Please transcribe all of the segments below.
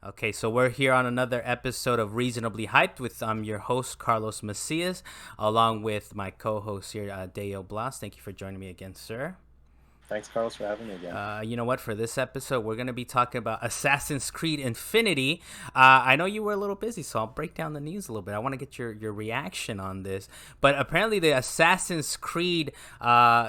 Okay, so we're here on another episode of Reasonably Hyped with your host Carlos Macias, along with my co-host here, Deo Blas. Thank you for joining me again, sir. Thanks, Carlos, for having me again. You know what? For this episode, we're going to be talking about Assassin's Creed Infinity. I know you were a little busy, so I'll break down the news a little bit. I want to get your reaction on this. But apparently, the Assassin's Creed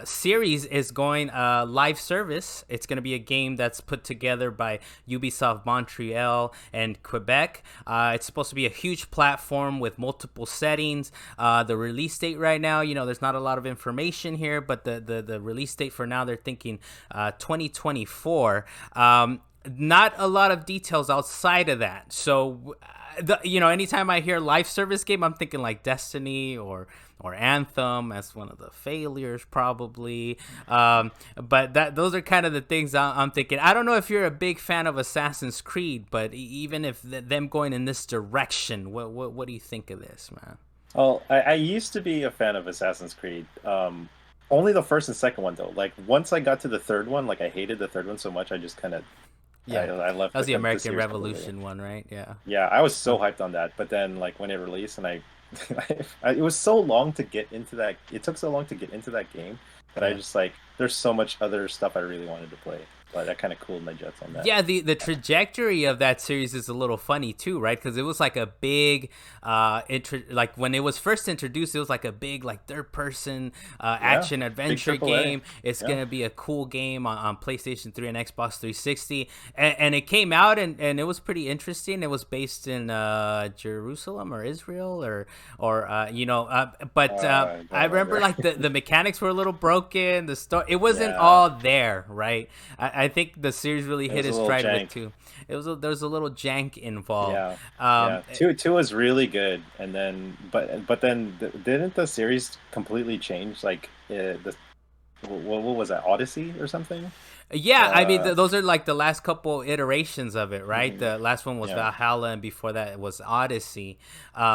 series is going live service. It's going to be a game that's put together by Ubisoft Montreal and Quebec. It's supposed to be a huge platform with multiple settings. The release date right now, there's not a lot of information here, but the release date for now, they're thinking 2024. Not a lot of details outside of that. So, anytime I hear live service game, I'm thinking like Destiny or Anthem as one of the failures, probably. But those are kind of the things I'm thinking. I don't know if you're a big fan of Assassin's Creed, but even if them going in this direction, what do you think of this, man? Well, I used to be a fan of Assassin's Creed. Only the first and second one though. Like once I got to the third one, like I hated the third one so much, I just kind of Yeah, I left that was the the American series completely. Revolution one, right? Yeah. Yeah, I was so hyped on that, but then like when it released and it was so long to get into that. It took so long to get into that game that I Yeah. just like there's so much other stuff I really wanted to play. But that kind of cooled my jets on that. Yeah, the trajectory of that series is a little funny too, right? Because it was like a big, like when it was first introduced, it was like a big like third person Yeah, action big adventure triple A. game. It's Yeah. gonna be a cool game on PlayStation 3 and Xbox 360, and it came out and it was pretty interesting. It was based in Jerusalem or Israel but I I don't remember remember. like the mechanics were a little broken. The story it wasn't Yeah, all there, right? I think the series really it hit was a its little stride with jank. two. There was a little jank involved. Yeah, Um, yeah. Two was really good, and then didn't the series completely change? Like what was that, Odyssey or something? Yeah, I mean Uh, those are like the last couple iterations of it, right? mhm, The last one was yeah, Valhalla, and before that was Odyssey.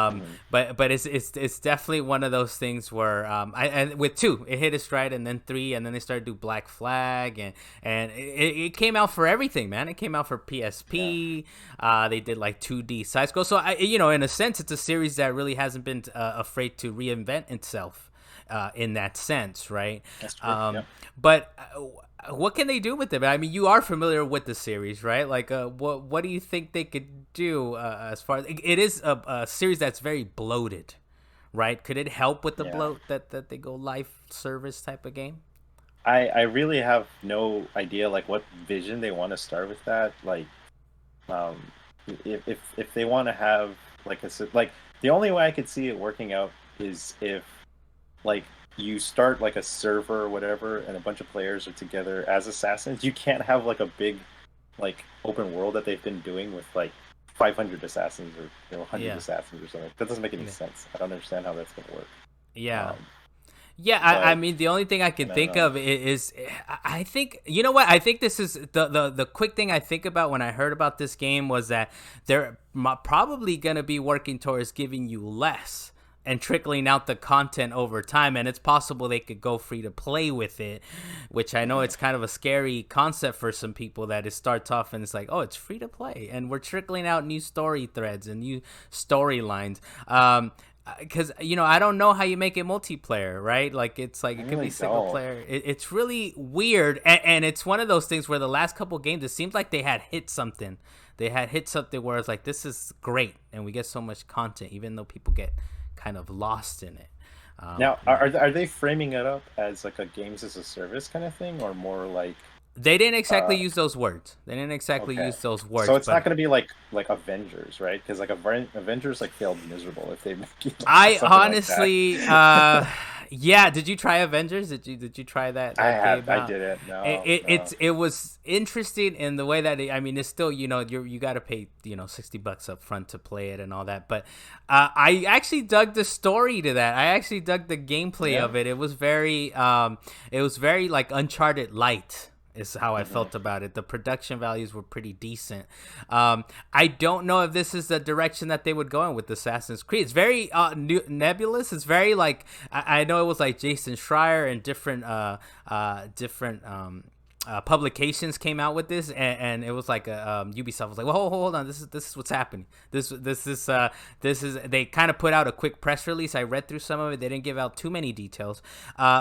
hmm But it's definitely one of those things where and with two it hit a stride, and then three, and then they started to do Black Flag, and it came out for everything, man. It came out for yeah. PSP. They did like 2D side scroll, so in a sense, it's a series that really hasn't been afraid to reinvent itself. In that sense, right? That's true. Um, Yeah. but what can they do with it? I mean, you are familiar with the series, right? Like, what do you think they could do as far as it is a series that's very bloated, right? Could it help with the Yeah. bloat that they go live service type of game? I really have no idea like what vision they want to start with that. Like, um, if they want to have like the only way I could see it working out is if like you start like a server or whatever and a bunch of players are together as assassins. You can't have like a big like open world that they've been doing with like 500 assassins or 100 Yeah, assassins or something. That doesn't make any yeah, sense. I don't understand how that's going to work. yeah. um Yeah, I but mean, the only thing I I can don't think know. of is I think you know what I think this is the quick thing I think about when I heard about this game was that they're probably gonna be working towards giving you less and trickling out the content over time, and it's possible they could go free to play with it, which I know Hmm. it's kind of a scary concept for some people that it starts off and it's like, oh, it's free to play and we're trickling out new story threads and new storylines. Because I don't know how you make it multiplayer, right? Like it's like I it could be really single don't. player. It's really weird, and it's one of those things where the last couple games it seems like they had hit something. They had hit something where it's like this is great, and we get so much content, even though people get kind of lost in it. Now, You know, are they framing it up as like a games as a service kind of thing, or more like they didn't exactly uh use those words. They didn't exactly okay, use those so words, it's not but going to be like Avengers, right? Because like Avengers like failed miserable if they make it like I something like that. honestly, yeah. Did you try Avengers? Did you try that game I out? didn't. It, No, it no. it's it was interesting in the way that I mean, it's still you got to pay $60 up front to play it and all that. But I actually dug the story to that. I actually dug the gameplay Yeah. of it. It was very like Uncharted light is how I Hmm. felt about it. The production values were pretty decent. I don't know if this is the direction that they would go in with Assassin's Creed. It's very nebulous. It's very like I know it was like Jason Schreier and different publications came out with this, and it was like Ubisoft was like, well, hold on, this is what's happening. This is they kind of put out a quick press release. I read through some of it. They didn't give out too many details.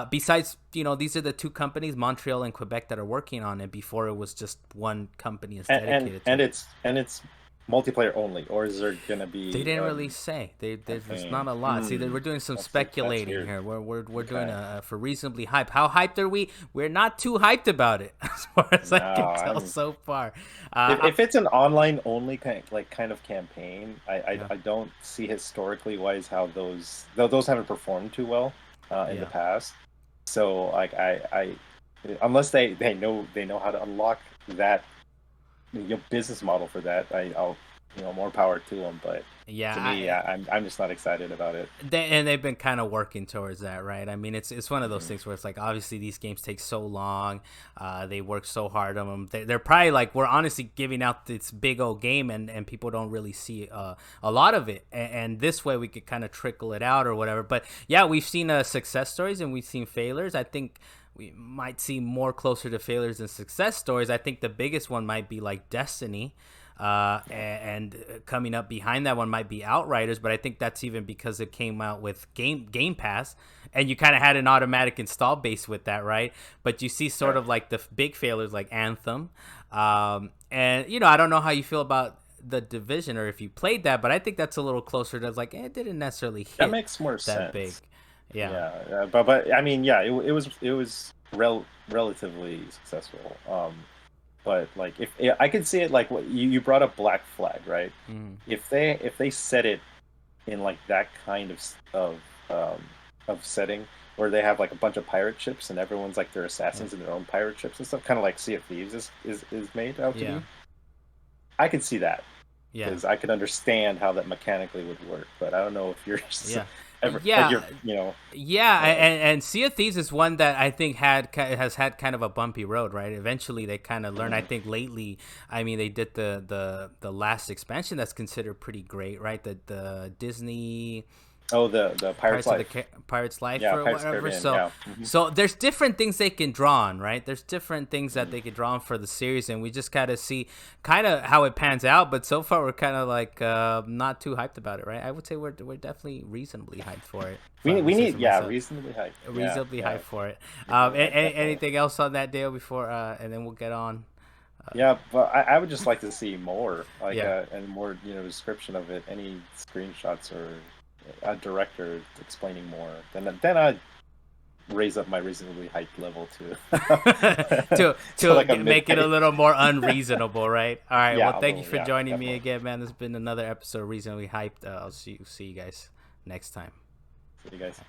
Besides, these are the two companies, Montreal and Quebec, that are working on it. Before it was just one company is dedicated and to it. it's multiplayer only, or is there gonna They be didn't really say. There's campaign? not a lot. See, we're doing some That's speculating weird. here. We're doing Okay. for reasonably hype. How hyped are we? We're not too hyped about it, as far as No, I can tell I'm so far. if it's an online only kind of campaign, Yeah, I don't see historically wise how those haven't performed too well in the yeah. past. So like I unless they know how to unlock that business model for that, I'll more power to them. But Yeah, to me, I'm just not excited about it. they've been kind of working towards that, right? I mean, it's one of those Mhm. things where it's like obviously these games take so long, they work so hard on them. They're probably like we're honestly giving out this big old game, and people don't really see a lot of it. And this way we could kind of trickle it out or whatever. But yeah, we've seen success stories and we've seen failures. I think we might see more closer to failures than success stories. I think the biggest one might be like Destiny. And coming up behind that one might be Outriders, but I think that's even because it came out with Game Pass, and you kind of had an automatic install base with that, right? But you see sort Right. of like the big failures like Anthem, and I don't know how you feel about the Division or if you played that, but I think that's a little closer to like it didn't necessarily That hit makes more that big. sense. Yeah, Yeah, but I mean, yeah, it was relatively successful. But like if yeah, I could see it like what you brought up Black Flag, right? mm, If they set it in like that kind of setting where they have like a bunch of pirate ships and everyone's like their yeah, assassins in their own pirate ships and stuff, kind of like Sea of Thieves is made out to yeah, be. I could see that yeah. because I could understand how that mechanically would work, but I don't know if you're Yeah, ever like yeah, yeah. uh, And Sea of Thieves is one that I think has had kind of a bumpy road, right? Eventually, they kind of learned. I mhm. think lately, I mean, they did the last expansion that's considered pretty great, right? The Disney Oh, the Pirate's Life. Pirates Life Yeah, or Pirates of the whatever. Caribbean. So Yeah. Hmm. so there's different things they can draw on, right? There's different things that Hmm. they could draw on for the series, and we just gotta see kind of how it pans out. But so far, we're kind of like not too hyped about it, right? I would say we're definitely reasonably hyped for it. If I We must say need so yeah myself, reasonably high. Yeah, reasonably hyped yeah, for it. reasonably high, definitely. Anything else on that deal before, and then we'll get on. Yeah, but I would just like to see more, like Yeah. and more description of it, any screenshots or a director explaining more. Then I'd raise up my reasonably hyped level to to like a mid make it a hype. little more unreasonable, right? All right. Well, Yeah, a thank you little. for Yeah, joining me definitely. again, man. This has been another episode of Reasonably Hyped. I'll see you guys next time. See you guys.